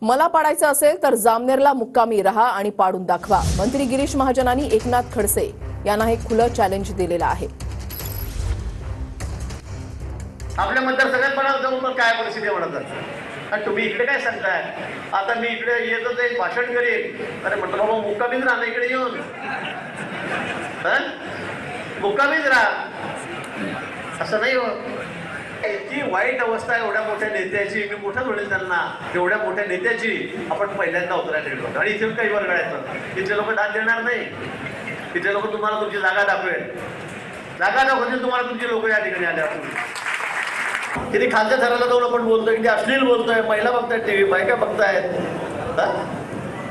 मला पाडायचं असेल तर जामनेरला मुक्कामी रहा आणि पाडून दाखवा। मंत्री गिरीश महाजनांनी एकनाथ खडसे यांना हे खुलं चॅलेंज दिलेलं आहे। आपल्या मतदारसंघात पण जाऊन काय परिस्थिती म्हणतात आणि तुम्ही इकडे काय सांगताय? आता मी इकडे येतच एक भाषण करेन, अरे म्हटलं बाबा मुक्कामीच राहा इकडे येऊन, मुक्कामीच राहा असं नाही हो। इतकी वाईट अवस्था आहे एवढ्या मोठ्या नेत्याची, मी मोठं म्हणेल त्यांना, एवढ्या मोठ्या नेत्याची आपण पहिल्यांदा उतरायला गेलो आणि इथे काही वर्गायचं, इथले लोक दाद देणार नाही, इथले लोक तुम्हाला तुमची जागा दाखवेल, जागा दाखवतील तुम्हाला तुमची लोक या ठिकाणी आल्यावर। किती खालच्या थराला जाऊन आपण बोलतोय, किती अश्लील बोलतोय, महिला बघतायत टीव्ही, बायका बघतायत,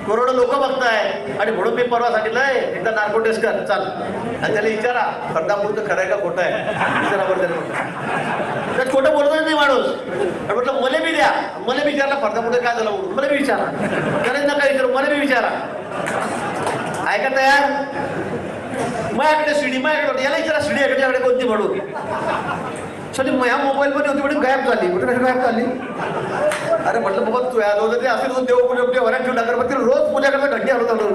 करोडो लोक बघतायत। आणि म्हणून मी परवा सांगितलंय एकदा नार्को टेस्ट कर चाल, आणि त्याला विचारा फरदापूरचं खरं आहे का खोटं आहे, विचारा बरं त्याला खोटं बोलतोय नाही माणूस। आणि म्हटलं मला बी द्या, मला विचारला फरदापूरचं काय झालं म्हणून, मला बी विचारा, त्याला नका विचारू, मला बी विचारा, आहे का तयार? माझ्याकडे शिडी, माझ्याकडे याला विचारा शिडी याकडे कोणती म्हणून, सॉरी माझ्या मोबाईल मध्ये होती म्हणून गायब झाली, कुठे कशी गायब झाली? अरे म्हटलं बाबा तू याद ते असेल देव पूजा वरात ठेवून अगरबत्ती रोज पूजा करता घंटी हलवत आलो।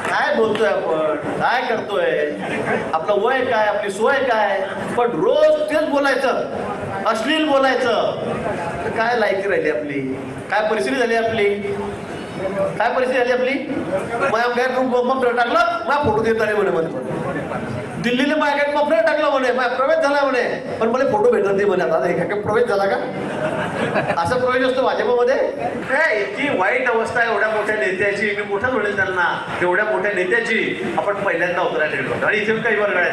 काय बोलतोय आपण, काय करतोय, आपलं वय काय, आपली सोय काय, पण रोज तेच बोलायचं, अश्लील बोलायचं, काय लायकी राहिली आपली, काय परिस्थिती झाली आपली, काय परिस्थिती झाली आपली? माझ्या बॅडरूम मफलर टाकलं, माझा फोटो देत आले म्हणे, मध्ये दिल्लीने माझ्या मफलर टाकलं म्हणे, माझा प्रवेश झाला म्हणे, पण मला फोटो भेटत नाही म्हणे। आता हे प्रवेश झाला का? असा प्रवेश असतो भाजपमध्ये? इतकी वाईट अवस्था आहे एवढ्या मोठ्या नेत्याची, मी मोठं म्हणेल त्यांना, एवढ्या मोठ्या नेत्याची आपण पहिल्यांदा उतरायला गेलो आणि इथे काही वर्ग आहेत।